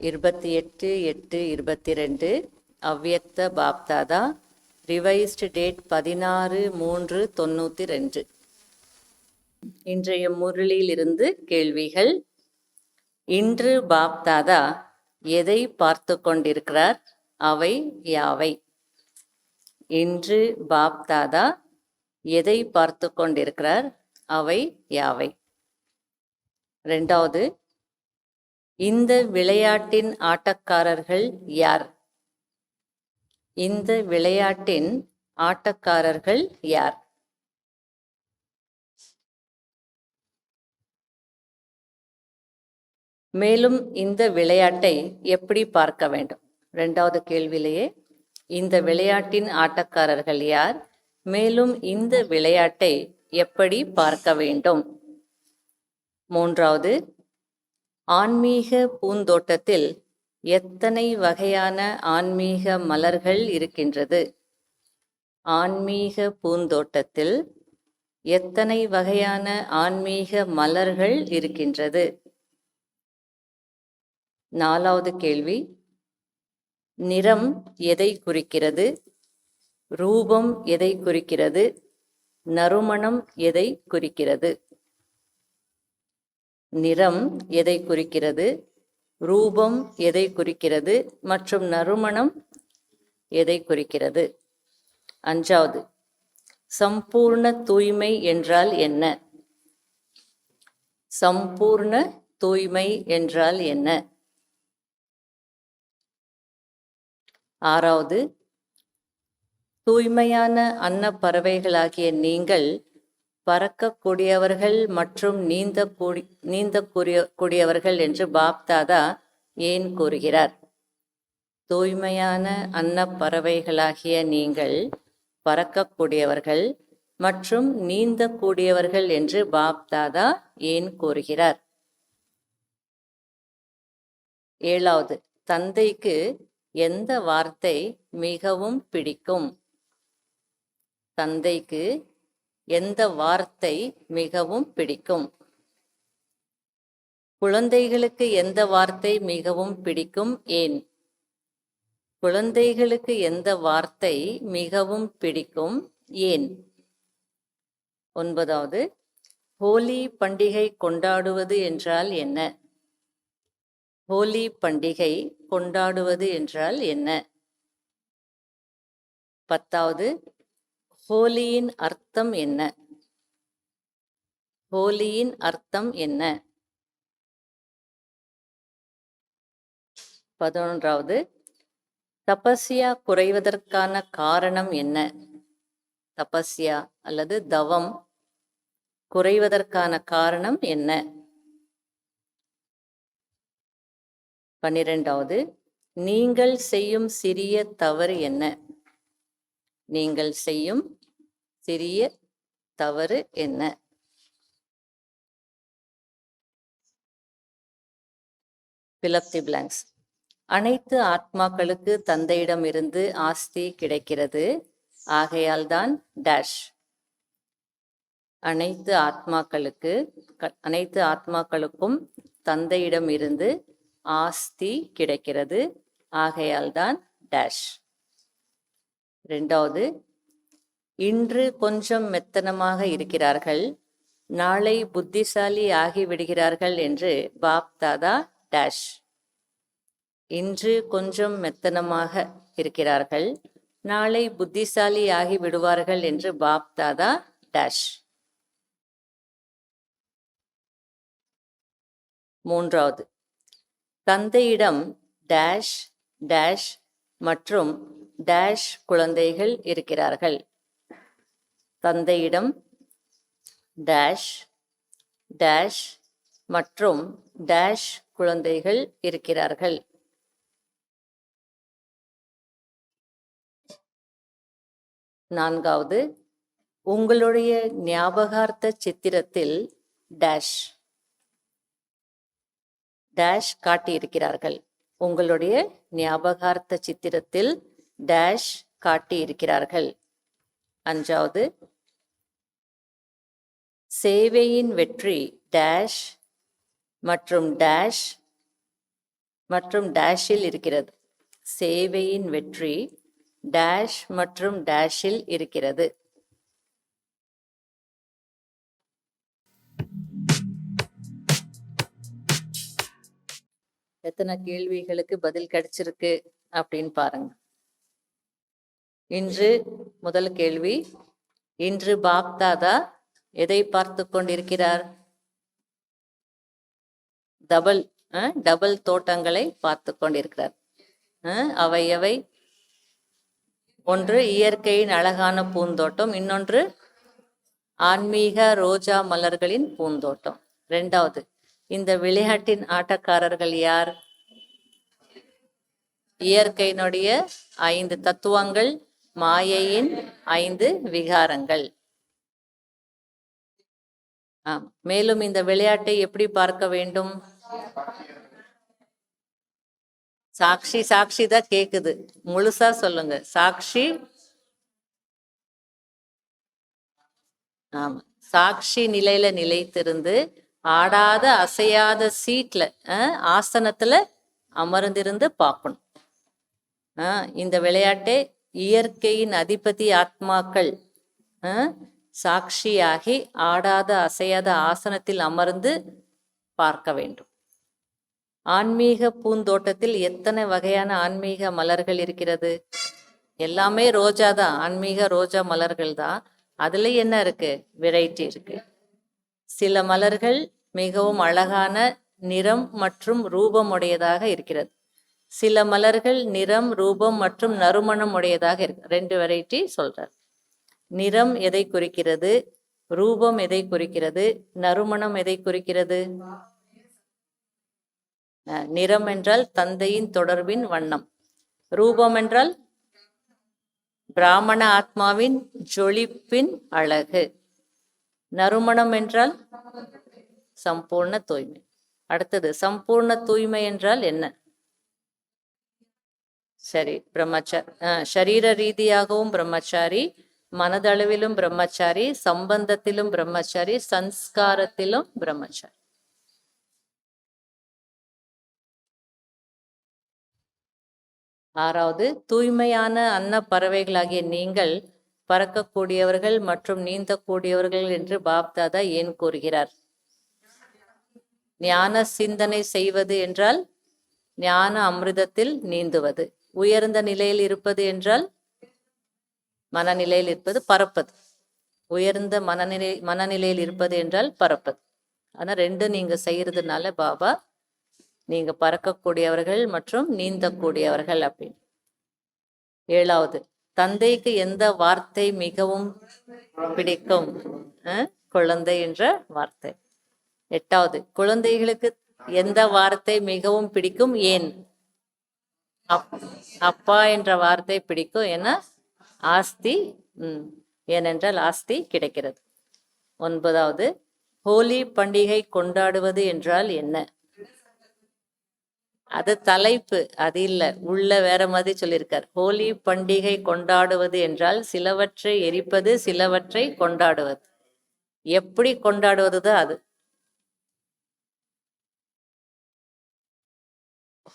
28/8/22 அவ்யக்த Bapdada. Revised date 16/3/92. இன்றைய முரளியிலிருந்து கேள்விகள். இன்று பாப்தாதா எதை பார்த்து கொண்டிருக்கிறார்? அவை யாவை? இன்று பாப்தாதா எதை பார்த்து கொண்டிருக்கிறார்? அவை யாவை? இரண்டாவது, இந்த விளையாட்டின் ஆட்டக்காரர்கள் யார்? இந்த விளையாட்டின் ஆட்டக்காரர்கள் யார்? மேலும் இந்த விளையாட்டை எப்படி பார்க்க வேண்டும்? இரண்டாவது கேள்வியிலேயே இந்த விளையாட்டின் ஆட்டக்காரர்கள் யார்? மேலும் இந்த விளையாட்டை எப்படி பார்க்க வேண்டும்? மூன்றாவது, ஆன்மீக பூந்தோட்டத்தில் எத்தனை வகையான ஆன்மீக மலர்கள் இருக்கின்றது? ஆன்மீக பூந்தோட்டத்தில் எத்தனை வகையான ஆன்மீக மலர்கள் இருக்கின்றது? நாலாவது கேள்வி, நிறம் எதை குறிக்கிறது? ரூபம் எதை குறிக்கிறது? நறுமணம் எதை குறிக்கிறது? நிறம் எதை குறிக்கிறது? ரூபம் எதை குறிக்கிறது? மற்றும் நறுமணம் எதை குறிக்கிறது? அஞ்சாவது, சம்பூர்ண தூய்மை என்றால் என்ன? சம்பூர்ண தூய்மை என்றால் என்ன? ஆறாவது, தூய்மையான அன்னப்பறவைகளாகிய நீங்கள் பறக்கக்கூடியவர்கள் மற்றும் நீந்தக்கூடியவர்கள் என்று பாப்தாதா ஏன் கூறுகிறார்? தூய்மையான அன்னப்பறவைகளாகிய நீங்கள் பறக்கக்கூடியவர்கள் மற்றும் நீந்தக்கூடியவர்கள் என்று பாப்தாதா ஏன் கூறுகிறார்? ஏழாவது, தந்தைக்கு எந்த வார்த்தை மிகவும் பிடிக்கும்? தந்தைக்கு எந்த வார்த்தை மிகவும் பிடிக்கும்? குழந்தைகளுக்கு எந்த வார்த்தை மிகவும் பிடிக்கும்? ஏன்? குழந்தைகளுக்கு எந்த வார்த்தை மிகவும் பிடிக்கும்? ஏன்? ஒன்பதாவது, ஹோலி பண்டிகை கொண்டாடுவது என்றால் என்ன? ஹோலி பண்டிகை கொண்டாடுவது என்றால் என்ன? பத்தாவது, ஹோலியின் அர்த்தம் என்ன? ஹோலியின் அர்த்தம் என்ன? 11வது, தபஸ்யா குறைவதற்கான காரணம் என்ன? தபஸ்யா அல்லது தவம் குறைவதற்கான காரணம் என்ன? 12வது, நீங்கள் செய்யும் சிறிய தவறு என்ன? நீங்கள் செய்யும் சிறிய தவறு என்ன? Fill up the blanks. அனைத்து ஆத்மாக்களுக்கு தந்தையிடமிருந்து ஆஸ்தி கிடைக்கிறது, ஆகையால் தான் டேஷ். அனைத்து ஆத்மாக்களுக்கும் தந்தையிடமிருந்து ஆஸ்தி கிடைக்கிறது, ஆகையால் தான் டேஷ். இரண்டாவது, இன்று கொஞ்சம் மெத்தனமாக இருக்கிறார்கள், நாளை புத்திசாலி ஆகிவிடுகிறார்கள் என்று பாப்தாதா டேஷ். இன்று கொஞ்சம் மெத்தனமாக இருக்கிறார்கள், நாளை புத்திசாலி ஆகி விடுவார்கள் என்று பாப்தாதா டேஷ். மூன்றாவது, தந்தையிடம் டேஷ் டேஷ் மற்றும் டேஷ் குழந்தைகள் இருக்கிறார்கள். தந்தையிடம் டேஷ் டேஷ் மற்றும் டேஷ் குழந்தைகள் இருக்கிறார்கள். நான்காவது, உங்களுடைய ஞாபகார்த்த சித்திரத்தில் டேஷ் டேஷ் காட்டியிருக்கிறார்கள். உங்களுடைய ஞாபகார்த்த சித்திரத்தில் டேஷ் காட்டியிருக்கிறார்கள். அஞ்சாவது, சேவையின் வெற்றி டேஷ் மற்றும் டேஷ் மற்றும் டேஷில் இருக்கிறது. சேவையின் வெற்றி டேஷ் மற்றும் டேஷில் இருக்கிறது. எத்தனை கேள்விகளுக்கு பதில் கிடைச்சிருக்கு அப்படின்னு பாருங்க. இன்று முதல் கேள்வி, இன்று பாப்தாதா எதை பார்த்து கொண்டிருக்கிறார்? டபுள் தோட்டங்களை பார்த்து கொண்டிருக்கிறார். அவை எவை? ஒன்று இயற்கையின் அழகான பூந்தோட்டம், இன்னொன்று ஆன்மீக ரோஜா மலர்களின் பூந்தோட்டம். இரண்டாவது, இந்த விளையாட்டின் ஆட்டக்காரர்கள் யார்? இயற்கையினுடைய 5 தத்துவங்கள், மாயையின் 5 விகாரங்கள். மேலும் இந்த விளையாட்டை எப்படி பார்க்க வேண்டும்? சாட்சி தான் கேக்குது, முழுசா சொல்லுங்க. சாட்சி, ஆமா, சாட்சி நிலையில நிலைத்திருந்து ஆடாத அசையாத சீட்ல ஆசனத்துல அமர்ந்திருந்து பார்க்கணும். இந்த விளையாட்டை இயற்கையின் அதிபதி ஆத்மாக்கள் சாட்சியாகி ஆடாத அசையாத ஆசனத்தில் அமர்ந்து பார்க்க வேண்டும். ஆன்மீக பூந்தோட்டத்தில் எத்தனை வகையான ஆன்மீக மலர்கள் இருக்கிறது? எல்லாமே ரோஜா தான், ஆன்மீக ரோஜா மலர்கள் தான். அதுல என்ன இருக்கு? வெரைட்டி இருக்கு. சில மலர்கள் மிகவும் அழகான நிறம் மற்றும் ரூபம் உடையதாக இருக்கிறது. சில மலர்கள் நிறம், ரூபம் மற்றும் நறுமணம் உடையதாக இருக்கு. 2 வெரைட்டி சொல்றார். நிறம் எதை குறிக்கிறது? ரூபம் எதை குறிக்கிறது? நறுமணம் எதை குறிக்கிறது? நிறம் என்றால் தந்தையின் தொடர்பின் வண்ணம். ரூபம் என்றால் பிராமண ஆத்மாவின் ஜொலிப்பின் அழகு. நறுமணம் என்றால் சம்பூர்ண தூய்மை. அடுத்தது, சம்பூர்ண தூய்மை என்றால் என்ன? சரி, பிரம்மச்சாரி. சரீர ரீதியாகவும் பிரம்மச்சாரி, மனதளவிலும் பிரம்மச்சாரி, சம்பந்தத்திலும் பிரம்மச்சாரி, சன்ஸ்காரத்திலும் பிரம்மச்சாரி. ஆறாவது, தூய்மையான அன்ன பறவைகளாகிய நீங்கள் பறக்கக்கூடியவர்கள் மற்றும் நீந்தக்கூடியவர்கள் என்று பாப்தாதா ஏன் கூறுகிறார்? ஞான சிந்தனை செய்வது என்றால் ஞான அமிர்தத்தில் நீந்துவது. உயர்ந்த நிலையில் இருப்பது என்றால் மனநிலையில் இருப்பது, பறப்பது. உயர்ந்த மனநிலையில் இருப்பது என்றால் பறப்பது. ஆனா 2 நீங்க செய்யறதுனால பாபா நீங்க பறக்கக்கூடியவர்கள் மற்றும் நீந்தக்கூடியவர்கள் அப்படின்னு. ஏழாவது, தந்தைக்கு எந்த வார்த்தை மிகவும் பிடிக்கும்? குழந்தை என்ற வார்த்தை. எட்டாவது, குழந்தைகளுக்கு எந்த வார்த்தை மிகவும் பிடிக்கும்? ஏன்? அப்பா என்ற வார்த்தை பிடிக்கும். ஏன்னா ஆஸ்தி, ஏனென்றால் ஆஸ்தி கிடைக்கிறது. 9வது, ஹோலி பண்டிகை கொண்டாடுவது என்றால் என்ன? அது தலைப்பு, அது இல்ல, உள்ள வேற மாதிரி சொல்லியிருக்கார். ஹோலி பண்டிகை கொண்டாடுவது என்றால் சிலவற்றை எரிப்பது, சிலவற்றை கொண்டாடுவது. எப்படி கொண்டாடுவதுதான் அது.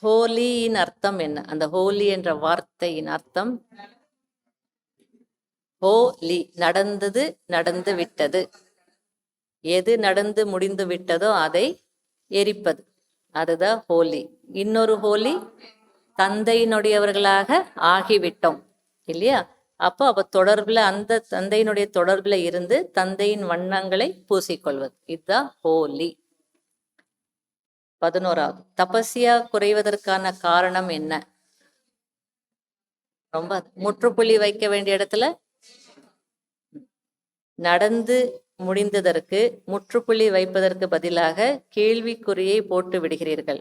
ஹோலியின் அர்த்தம் என்ன? அந்த ஹோலி என்ற வார்த்தையின் அர்த்தம் ஹோலி, நடந்தது, நடந்து விட்டது. எது நடந்து முடிந்து விட்டதோ அதை எரிப்பது, அதுதான் ஹோலி. இன்னொரு ஹோலி, தந்தையினுடையவர்களாக ஆகிவிட்டோம் இல்லையா? அப்போ தொடர்புல, அந்த தந்தையினுடைய தொடர்புல இருந்து தந்தையின் வண்ணங்களை பூசிக்கொள்வது, இதுதான் ஹோலி. 11வது, தபஸ்யா குறைவதற்கான காரணம் என்ன? ரொம்ப முற்றுப்புள்ளி வைக்க வேண்டிய இடத்துல நடந்து முடிந்ததற்கு முற்றுப்புள்ளி வைப்பதற்கு பதிலாக கேள்விக்குறியை போட்டு விடுகிறீர்கள்.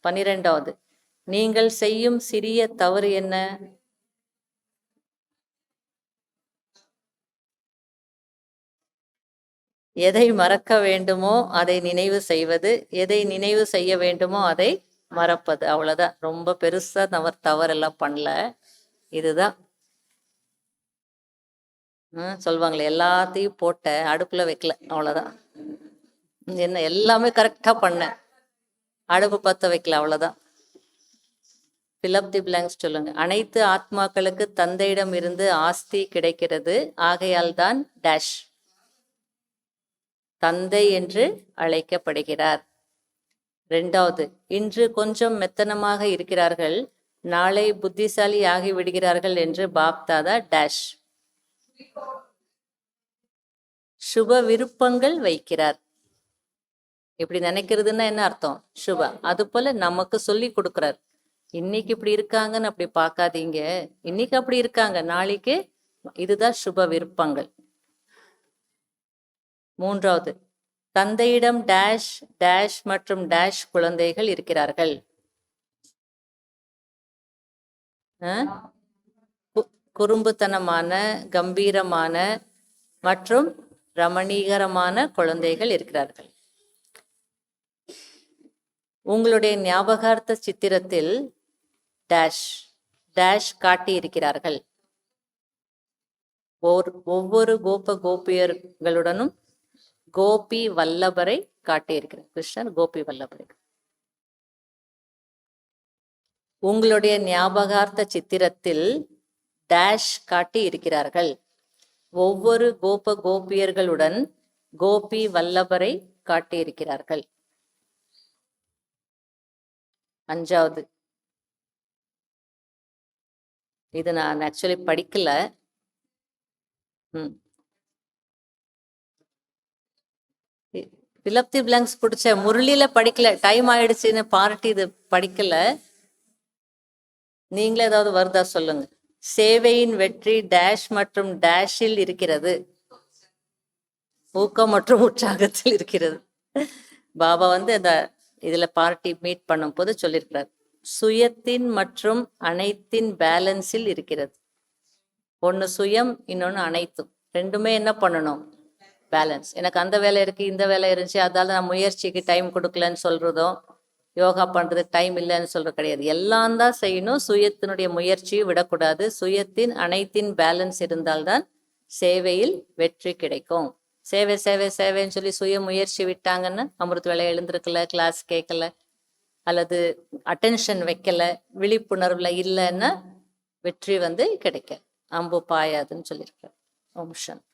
12வது, நீங்கள் செய்யும் சிறிய தவறு என்ன? எதை மறக்க வேண்டுமோ அதை நினைவு செய்வது, எதை நினைவு செய்ய வேண்டுமோ அதை மறப்பது. அவ்வளவுதான். ரொம்ப பெருசா தவறெல்லாம் பண்ணல. இதுதான் சொல்லுவாங்களே, எல்லாத்தையும் போட்ட அடுப்புல வைக்கல, அவ்வளவுதான். என்ன எல்லாமே கரெக்டா பண்ண, அடுப்பு பத்த வைக்கல, அவ்வளவுதான். fill up the blanks சொல்லுங்க. அனைத்து ஆத்மாக்களுக்கு தந்தையிடம் இருந்து ஆஸ்தி கிடைக்கிறது, ஆகையால் தான் டேஷ் தந்தை என்று அழைக்கப்படுகிறார். ரெண்டாவது, இன்று கொஞ்சம் மெத்தனமாக இருக்கிறார்கள், நாளை புத்திசாலி ஆகி விடுகிறார்கள் என்று பாப்தாதா டேஷ் சுப விருப்பங்கள் வைக்கிறார். இப்படி நினைக்கிறதுன்னா என்ன அர்த்தம்? சுப. அது போல நமக்கு சொல்லி கொடுக்கிறார். இன்னைக்கு இப்படி இருக்காங்கன்னு அப்படி பார்க்காதீங்க, இன்னைக்கு அப்படி இருக்காங்க, நாளைக்கு இதுதான் சுப விருப்பங்கள். மூன்றாவது, தந்தையிடம் டேஷ் டேஷ் மற்றும் டேஷ் குழந்தைகள் இருக்கிறார்கள். குறும்புத்தனமான, கம்பீரமான மற்றும் ரமணீகரமான குழந்தைகள் இருக்கிறார்கள். உங்களுடைய ஞாபகார்த்த சித்திரத்தில் டேஷ் டேஷ் காட்டி இருக்கிறார்கள். ஒவ்வொரு கோபியர்களுடனும் கோபி வல்லபரை காட்டியிருக்கிறார். கிருஷ்ணர் கோபி வல்லபரை. உங்களுடைய ஞாபகார்த்த சித்திரத்தில் டேஷ் காட்டி இருக்கிறார்கள். ஒவ்வொரு கோபியர்களுடன் கோபி வல்லபரை காட்டியிருக்கிறார்கள். அஞ்சாவது, இது நான் ஆக்சுவலி படிக்கல. fill up the blanks பிடிச்ச முரளியில படிக்கல, டைம் ஆயிடுச்சுன்னு பார்ட்டி இது படிக்கல. நீங்களே ஏதாவது வருதா சொல்லுங்க. சேவையின் வெற்றி டேஷ் மற்றும் டேஷில் இருக்கிறது, ஊக்கம் மற்றும் உற்சாகத்தில் இருக்கிறது. பாபா அந்த இதுல பார்ட்டி மீட் பண்ணும் போது சொல்லியிருக்கிறார், சுயத்தின் மற்றும் அனைத்தின் பேலன்ஸில் இருக்கிறது. ஒன்னு சுயம், இன்னொன்னு அனைத்தும். ரெண்டுமே என்ன பண்ணணும்? பேலன்ஸ். எனக்கு அந்த வேலை இருக்கு, இந்த வேலை இருந்துச்சு, அதால நான் முயற்சிக்கு டைம் கொடுக்கலன்னு சொல்றதும், யோகா பண்றதுக்கு டைம் இல்லைன்னு சொல்றது கிடையாது. எல்லாம் தான் செய்யணும், சுயத்தினுடைய முயற்சியும் விடக்கூடாது. சுயத்தின் அனைத்தின் பேலன்ஸ் இருந்தால்தான் சேவையில் வெற்றி கிடைக்கும். சேவை சேவை சேவைன்னு சொல்லி சுய முயற்சி விட்டாங்கன்னா, அமிர்த வேலை எழுந்திருக்கல, கிளாஸ் கேட்கல, அல்லது அட்டென்ஷன் வைக்கல, விழிப்புணர்வுல இல்லைன்னா வெற்றி கிடைக்க அம்பு பாயாதுன்னு சொல்லியிருக்கார். ஓம் சாந்தி.